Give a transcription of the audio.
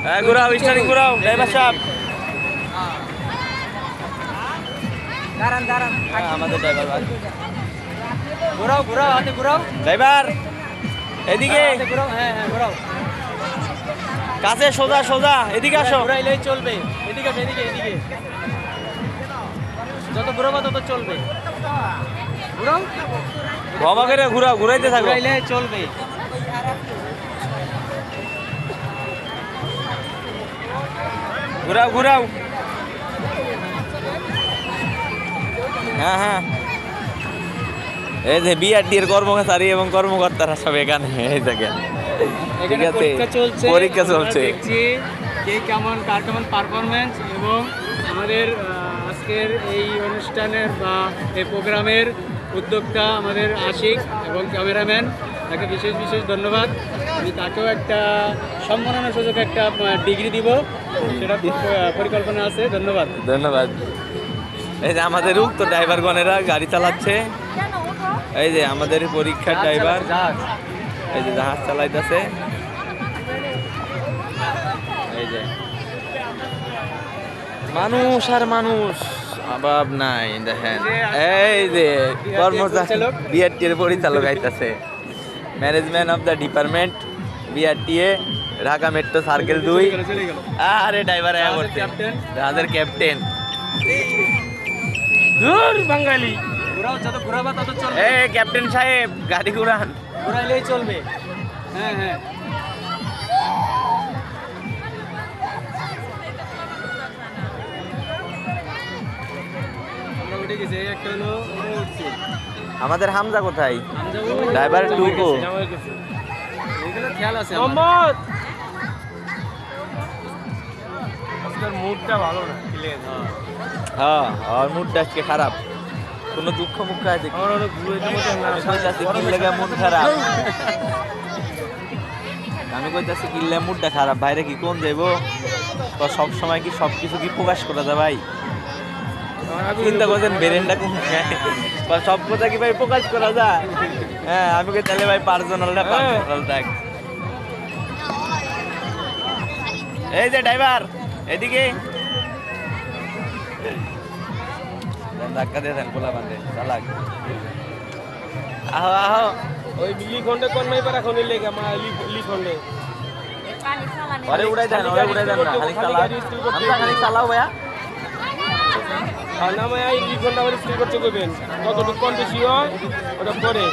হ্যাঁ ঘুরাও, steering ঘুরাও driver সাহেব। দাঁড়ান দাঁড়ান, আমাদের ড্রাইভার ভাই। ঘোরাও ঘোরাও, হাতে ঘোরাও, ড্রাইভার এদিকে হাতে ঘোরাও, হ্যাঁ হ্যাঁ ঘোরাও। কাছে সোজা সোজা, এদিকে আসো। ঘোরাইলেই চলবে, এদিকে আসো, এদিকে এদিকে, যত ঘোরাবো তত চলবে। ঘোরাও, ক্ষমা করে ঘুরাও, ঘুরাইতে থাকো। ঘোরাইলে চলবে। ঘুরাও ঘুরাও। হ্যাঁ হ্যাঁ, এই যে বিআরটি এর কর্মচারী এবং কর্মকর্তারা সব এখানে, এই দেখেন ঠিক আছে, পরীক্ষা চলছে, পরীক্ষা আমরা চলছে। দেখছি কে কেমন, কার কেমন পারফরমেন্স, এবং আমাদের আজকের এই অনুষ্ঠানের বা এই প্রোগ্রামের উদ্যোক্তা আমাদের আশিক এবং ক্যামেরাম্যান, তাকে বিশেষ বিশেষ ধন্যবাদ। আমি তাকেও একটা সম্মাননা সুযোগ একটা ডিগ্রি দিব, সেটা পরিকল্পনা আছে। ধন্যবাদ ধন্যবাদ। এই যে আমাদের উক্ত ড্রাইভারগণেরা গাড়ি চালাচ্ছে, এই যে আমাদের পরীক্ষার ড্রাইভার, এই যে জাহাজ চালাইতেছে, এই যে মানুষ আর মানুষ, অভাব নাই। দেখেন এই যে কর্মচারী বিআরটি এর পরিচালক আইতাছে, management of the department BRTA, Dhaka metro circle 2। চলে গেল। আরে ড্রাইভার আয়া করছে, ক্যাপ্টেন। জাহাজের ক্যাপ্টেন। দূর বাঙালি। ঘোরাও, যত ঘোরাবা তত চলবে। এ ক্যাপ্টেন সাহেব গাড়ি ঘুরান। ঘোরাইলেই চলবে। হ্যাঁ হ্যাঁ, আমরা উঠে গেছি, এই একটা হলো ওরা উঠছে। আমাদের হামজা কোথায়? আমি যাবো ড্রাইভার টুকু। এগুলো খেয়াল আছে আমার। মোহাম্মদ আজকের মুডটা ভালো না, ক্লিয়ার। হ্যাঁ, আর মুডটা আজকে খারাপ, কোনো দুঃখ মুখ আছে কি? আমার অনেক ঘুরে আমি কইতাছি কি লেগে মন খারাপ, আমি কইতাছি কি লেগে মুডটা খারাপ। বাইরে কি কোন যাইবো? তো সব সময় কি সব কিছু কি প্রকাশ করা যায় ভাই? চিন্তা করছেন বেরেনটা কোন, সব কথা কি ভাই প্রকাশ করা যায়? হ্যাঁ, আমি কই তাহলে ভাই পার্সোনালটা পার্সোনাল থাক। এই যে ড্রাইভার এদিকে ধাক্কা দিয়ে দেন, খোলা বান্ধে চালাক। আহো আহো, ওই লিখন্ডে কোন নাই পারা কোন লেগে আমার লিখন্ডে ওরে উড়াই দেন, ওরে উড়াই দেন না, খালি চালাও। আমরা খালি চালাও ভাইয়া। খানা মায়া এই লিখন্ডে আবার স্কুল করতে কইবেন, কতটুকু কম বেশি হয় ওটা পরে।